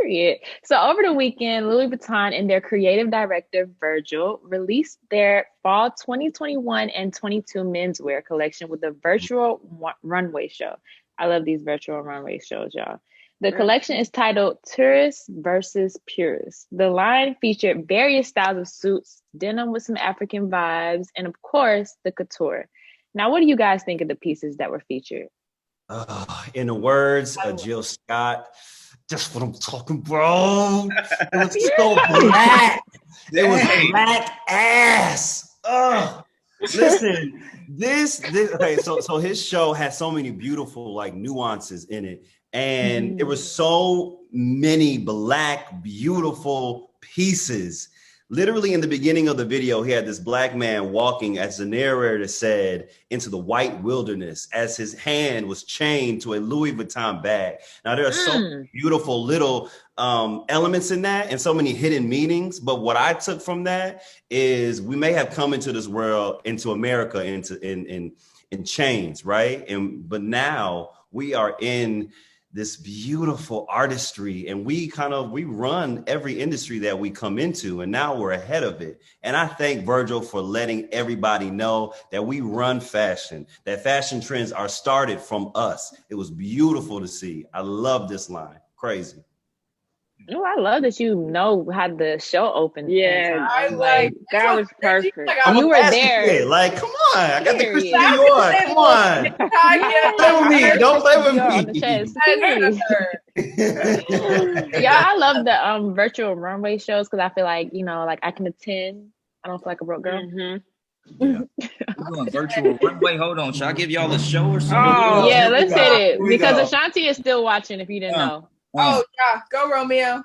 period. So over the weekend, Louis Vuitton and their creative director, Virgil, released their fall 2021 and 22 menswear collection with a virtual runway show. I love these virtual runway shows, y'all. The collection is titled Tourists versus Purists. The line featured various styles of suits, denim with some African vibes, and of course, the couture. Now, what do you guys think of the pieces that were featured? In the words of Jill Scott, just what I'm talking, bro. It was so black. It was black ass. Listen, this okay. So his show has so many beautiful like nuances in it, and there was so many black beautiful pieces. Literally in the beginning of the video, he had this black man walking, as the narrator said, into the white wilderness as his hand was chained to a Louis Vuitton bag. Now, there are so many beautiful little elements in that and so many hidden meanings. But what I took from that is we may have come into this world, into America, in chains, right? But now we are in this beautiful artistry, and we run every industry that we come into, and now we're ahead of it. And I thank Virgil for letting everybody know that we run fashion, that fashion trends are started from us. It was beautiful to see. I love this line. Crazy. Oh, I love that you know how the show opened. Yeah, I like that was perfect. You were there. Like, come on, I got the Christian Dior. Come on, don't play with me. Yeah, I love the virtual runway shows because I feel like like I can attend. I don't feel like a broke girl. Yeah. We're doing virtual runway. Hold on, should I give y'all a show or something? Oh, yeah, let's hit it because Ashanti is still watching. If you didn't know. Oh yeah, go Romeo.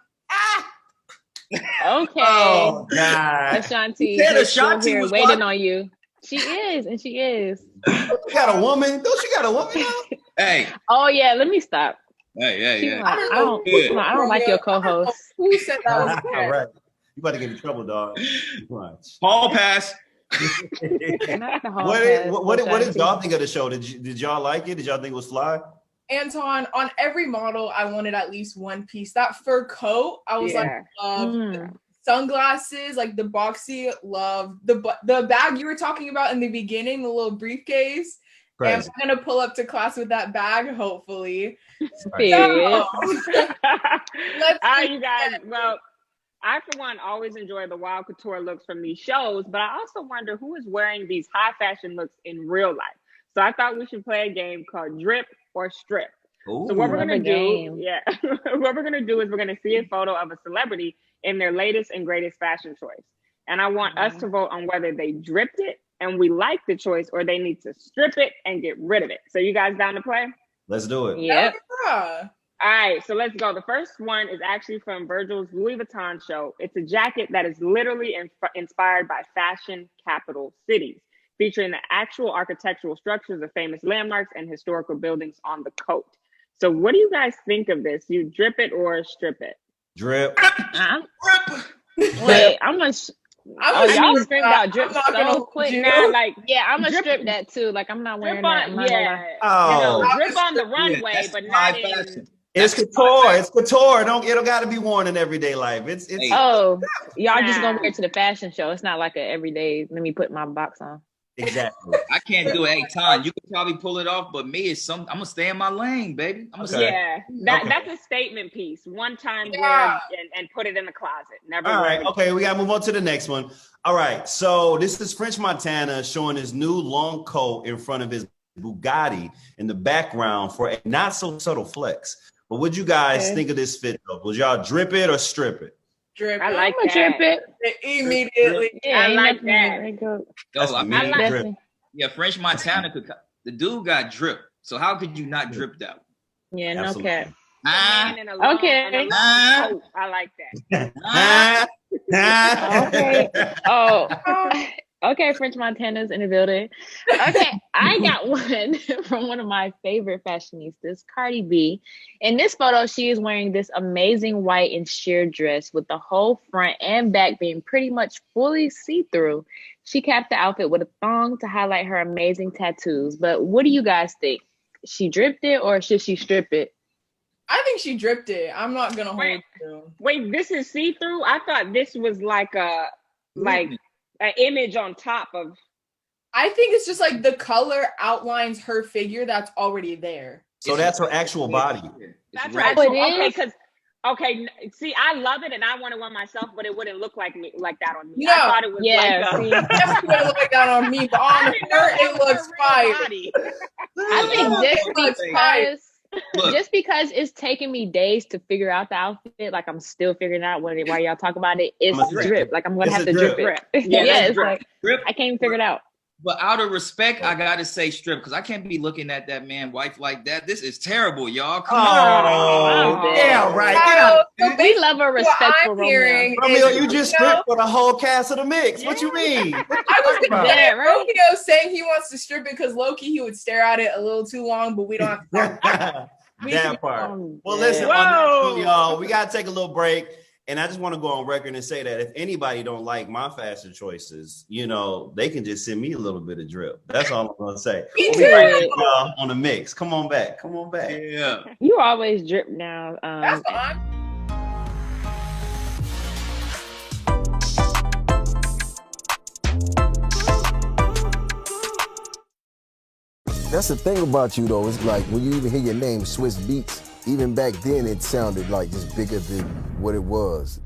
Okay. Oh God. Ashanti, Ashanti here was waiting on you. She is, and she is. You got a woman? Don't you got a woman now? Hey. Oh yeah, let me stop. Hey. I don't like your co-host. Who said that was all right. You about to get in trouble, dog. Hall pass. What did y'all think of the show? Did y'all like it? Did y'all think it was fly? Anton, on every model, I wanted at least one piece. That fur coat, I was like, sunglasses, like the boxy, love the bag you were talking about in the beginning, the little briefcase. Crazy. And I'm gonna pull up to class with that bag, hopefully. Period. You guys, well, I, for one, always enjoy the wild couture looks from these shows, but I also wonder who is wearing these high fashion looks in real life. So I thought we should play a game called Drip or Strip. Ooh, so what we're gonna do, what we're gonna do is we're gonna see a photo of a celebrity in their latest and greatest fashion choice, and I want us to vote on whether they dripped it and we like the choice, or they need to strip it and get rid of it. So you guys down to play? Let's do it. Yep. All right, so let's go. The first one is actually from Virgil's Louis Vuitton show. It's a jacket that is literally inspired by fashion capital cities, featuring the actual architectural structures of famous landmarks and historical buildings on the coat. So what do you guys think of this? You drip it or strip it? Drip. Wait, I'm gonna. Y'all stripped out drip so quick now. Like, I'm gonna strip that too. Like, I'm not wearing that. Drip on the runway, but not in. It's couture. It's couture. It got to be worn in everyday life. It's. Y'all just gonna wear it to the fashion show. It's not like a everyday. Let me put my box on. Exactly. I can't do it. Hey, Tom, you could probably pull it off, but me, I'm gonna stay in my lane, baby. That's a statement piece. One time wear and put it in the closet. Never. All right. Okay, we gotta move on to the next one. All right. So this is French Montana showing his new long coat in front of his Bugatti in the background for a not so subtle flex. But what you guys think of this fit though? Would y'all drip it or strip it? Drip. I like that. Drip it immediately. I like that. French Montana the dude got drip. So how could you not drip that? Yeah, no cap. Okay. I like that. Okay, French Montana's in the building. Okay, I got one from one of my favorite fashionistas, Cardi B. In this photo, she is wearing this amazing white and sheer dress with the whole front and back being pretty much fully see-through. She capped the outfit with a thong to highlight her amazing tattoos. But what do you guys think? She dripped it or should she strip it? I think she dripped it. I'm not gonna hold you. Wait, this is see-through? I thought this was like an image on top of. I think it's just like the color outlines her figure that's already there. So that's her actual body. That's right. Okay. See, I love it, and I want to one myself, but it wouldn't look like that on me. No. I thought it was it wouldn't look like that on me, but on her it looks fire. I think just because it's taking me days to figure out the outfit, like I'm still figuring out while y'all talk about it, it's drip. Like I'm gonna have to drip it. It's like I can't even figure it out. But out of respect, I gotta say strip because I can't be looking at that man wife like that. This is terrible, y'all. Come on. Yeah, right. We love a respectful Romeo. Romeo, you just stripped for the whole cast of the mix. What you mean? I was gonna say Romeo saying he wants to strip it because low-key he would stare at it a little too long, but we don't have to that part. Well, listen, on that one, y'all, we gotta take a little break. And I just want to go on record and say that if anybody don't like my fashion choices, they can just send me a little bit of drip. That's all I'm going to say. Me too. On the mix. Come on back. Yeah. You always drip now. That's fine. That's the thing about you, though. It's like when you even hear your name, Swiss Beats, even back then it sounded like just bigger than what it was.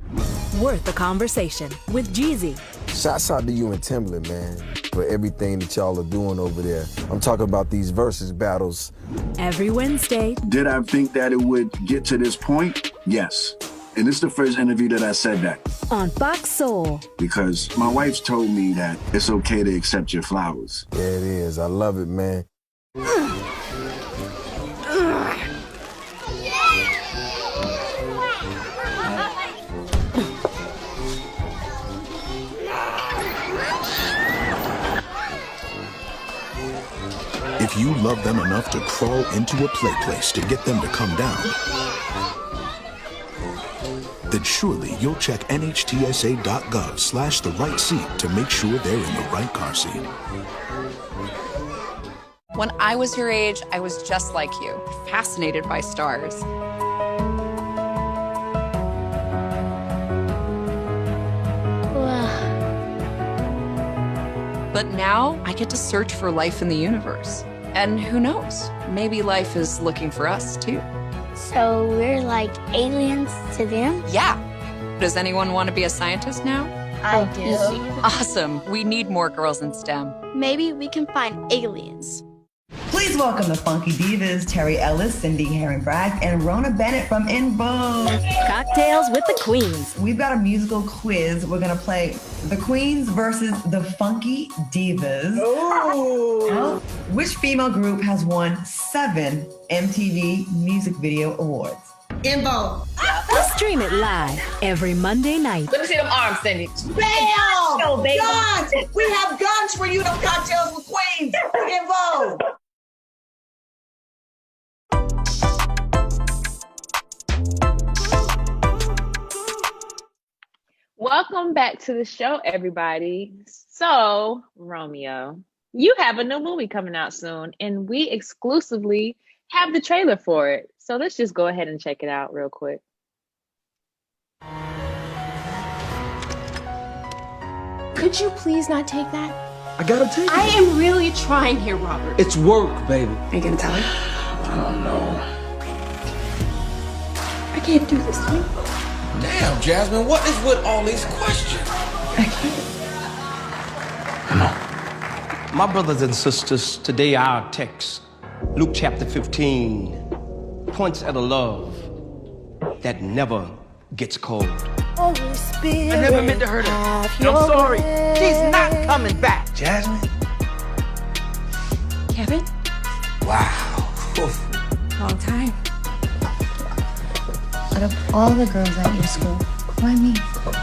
Worth a conversation with Jeezy. Shouts out to you and Timbaland, man, for everything that y'all are doing over there. I'm talking about these versus battles. Every Wednesday. Did I think that it would get to this point? Yes. And this is the first interview that I said that. On Fox Soul. Because my wife's told me that it's okay to accept your flowers. Yeah, it is. I love it, man. If you love them enough to crawl into a play place to get them to come down, then surely you'll check NHTSA.gov/the right seat to make sure they're in the right car seat. When I was your age, I was just like you, fascinated by stars. But now I get to search for life in the universe. And who knows? Maybe life is looking for us too. So we're like aliens to them? Yeah. Does anyone want to be a scientist now? I do. Awesome. We need more girls in STEM. Maybe we can find aliens. Please welcome the Funky Divas, Terry Ellis, Cindy Herring-Bragg, and Rona Bennett from In Vogue. Cocktails with the Queens. We've got a musical quiz. We're gonna play the Queens versus the Funky Divas. Oh! Which female group has won 7 MTV Music Video Awards? In Vogue. Stream it live every Monday night. Let me see them arms, Cindy. Bam! Go, baby. Guns! We have guns for you, them Cocktails with Queens. In Vogue. Welcome back to the show, everybody. So, Romeo, you have a new movie coming out soon, and we exclusively have the trailer for it. So let's just go ahead and check it out real quick. Could you please not take that? I gotta take it. I am really trying here, Robert. It's work, baby. Are you gonna tell her? I don't know. I can't do this. Damn, Jasmine, what is with all these questions? I can't. Come on. My brothers and sisters, today our text, Luke chapter 15, points at a love that never gets cold. Holy Spirit. I never meant to hurt her. And I'm sorry. She's not coming back. Jasmine? Kevin? Wow. Long time. Out of all the girls at your school, why me?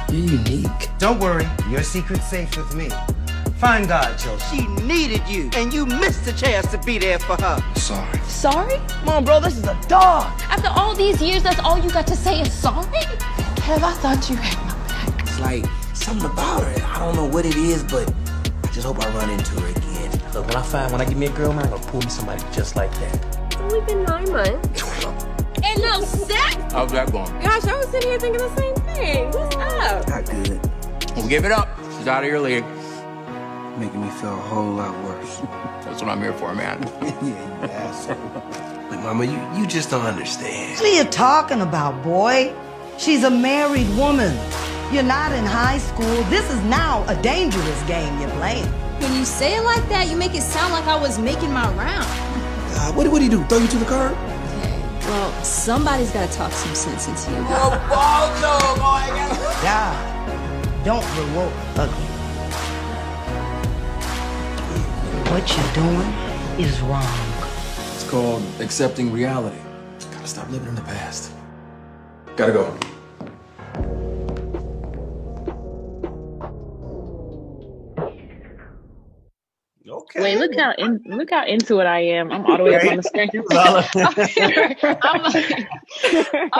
You're unique. Don't worry, your secret's safe with me. Find God, children. She needed you, and you missed the chance to be there for her. Sorry. Sorry? Come on, bro, this is a dog. After all these years, that's all you got to say is sorry? Kev, I thought you had my back. It's like something about her. I don't know what it is, but I just hope I run into her again. Look, when I get me a girl, man, I'm gonna pull me somebody just like that. It's only been 9 months. And no sex? How's that going? Gosh, I was sitting here thinking the same thing. What's up? Not good. Well, give it up. She's out of your league. Making me feel a whole lot worse. That's what I'm here for, man. Yeah, you asshole. But Mama, you just don't understand. What are you talking about, boy? She's a married woman. You're not in high school. This is now a dangerous game you're playing. When you say it like that, you make it sound like I was making my round. What did he do? Throw you to the curb? Well, somebody's got to talk some sense into you. God, don't provoke ugly. What you're doing is wrong. It's called accepting reality. Gotta stop living in the past. Gotta go. Okay. Wait, look how into it I am. I'm all the way up on the screen. I'm like,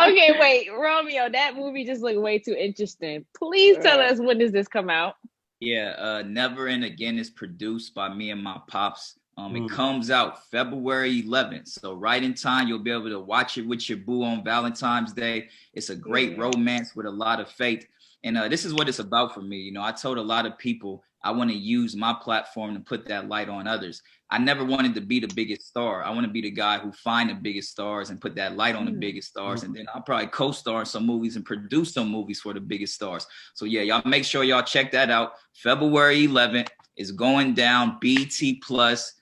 okay, wait, Romeo, that movie just looked way too interesting. Please tell us, when does this come out? Yeah, Never and Again is produced by me and my pops. It comes out February 11th. So right in time, you'll be able to watch it with your boo on Valentine's Day. It's a great romance with a lot of faith. And this is what it's about for me. You know, I told a lot of people I want to use my platform to put that light on others. I never wanted to be the biggest star. I want to be the guy who find the biggest stars and put that light on the biggest stars. And then I'll probably co-star in some movies and produce some movies for the biggest stars. So yeah, y'all make sure y'all check that out. February 11th is going down. BT Plus,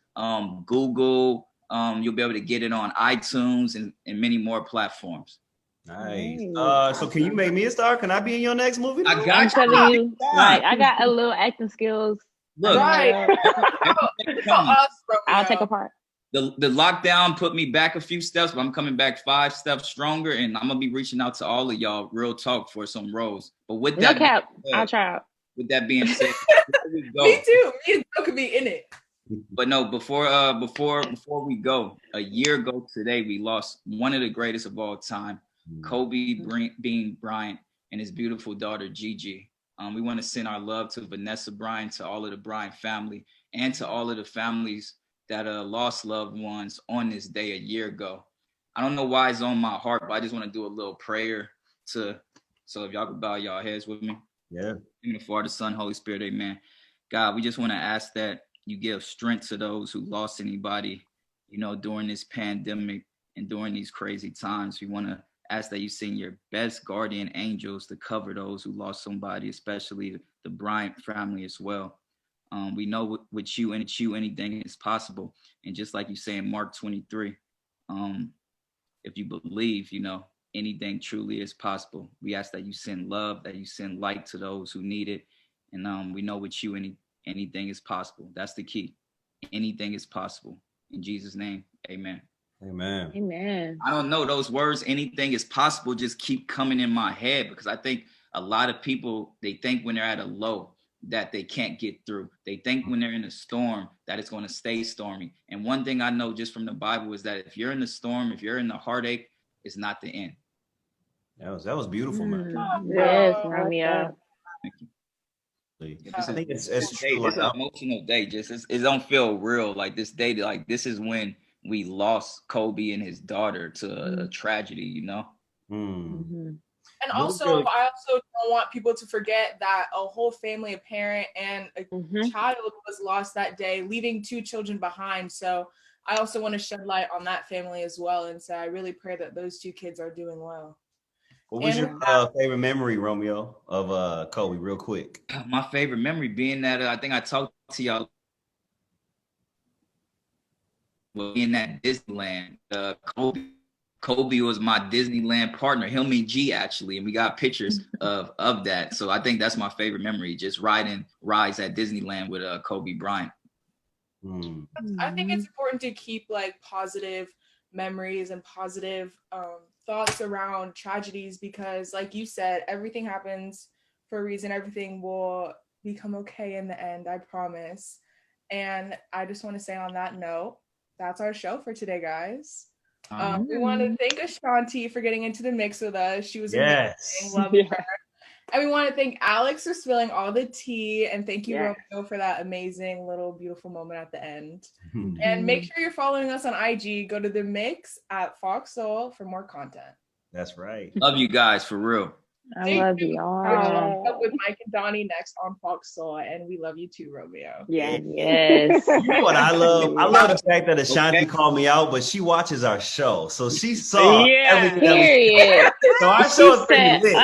Google. You'll be able to get it on iTunes and many more platforms. Nice. So can you make me a star? Can I be in your next movie? I got I'm telling you, like, I got a little acting skills. Look, Right. I'll take a part. The lockdown put me back a few steps, but I'm coming back 5 steps stronger, and I'm gonna be reaching out to all of y'all, real talk, for some roles. But with No that, cap, being said, I'll try out. with that being said, before we go, Me too. Me and Joe could be in it. But no, before we go, a year ago today, we lost one of the greatest of all time, Kobe Bean Bryant, and his beautiful daughter Gigi. We want to send our love to Vanessa Bryant, to all of the Bryant family, and to all of the families that lost loved ones on this day a year ago. I don't know why it's on my heart, but I just want to do a little prayer so if y'all could bow y'all heads with me. Yeah. In the Father, Son, Holy Spirit, amen. God, we just want to ask that you give strength to those who lost anybody, during this pandemic and during these crazy times. We want to ask that you send your best guardian angels to cover those who lost somebody, especially the Bryant family as well. We know with you anything is possible. And just like you say in Mark 23, if you believe, anything truly is possible. We ask that you send love, that you send light to those who need it. And we know with you anything is possible. That's the key. Anything is possible. In Jesus' name, amen. Amen. Amen. I don't know, those words, anything is possible, just keep coming in my head, because I think a lot of people, they think when they're at a low that they can't get through. They think when they're in a storm that it's going to stay stormy. And one thing I know just from the Bible is that if you're in the storm, if you're in the heartache, it's not the end. That was beautiful, man. Yes, Romeo. Thank you. I think it's true. It's an emotional day. It don't feel real. Like this day, like this is when we lost Kobe and his daughter to a tragedy, And also, I also don't want people to forget that a whole family, a parent and a child was lost that day, leaving 2 children behind. So I also want to shed light on that family as well. And so I really pray that those 2 kids are doing well. What was your favorite memory, Romeo, of Kobe, real quick? My favorite memory being that I think I talked to y'all in that Disneyland. Kobe was my Disneyland partner, him and G actually, and we got pictures of that. So I think that's my favorite memory, just riding rides at Disneyland with Kobe Bryant. I think it's important to keep like positive memories and positive thoughts around tragedies, because like you said, everything happens for a reason. Everything will become okay in the end, I promise. And I just want to say on that note, that's our show for today, guys. We want to thank Ashanti for getting into the mix with us. She was amazing. Loving her. And we want to thank Alex for spilling all the tea. And thank you, Romeo, for that amazing little beautiful moment at the end. And make sure you're following us on IG. Go to The Mix at Fox Soul for more content. That's right. Love you guys, for real. I love you all. Up with Mike and Donnie next on Fox Soul, and we love you too, Romeo. Yes. You know what I love? I love the fact that Ashanti called me out, but she watches our show, so she saw everything. Period. So our show is pretty lit.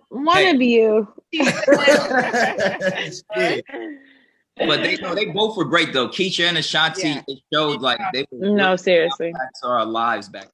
One of you. But they both were great though. Keisha and Ashanti, it showed like they were seriously. to our lives back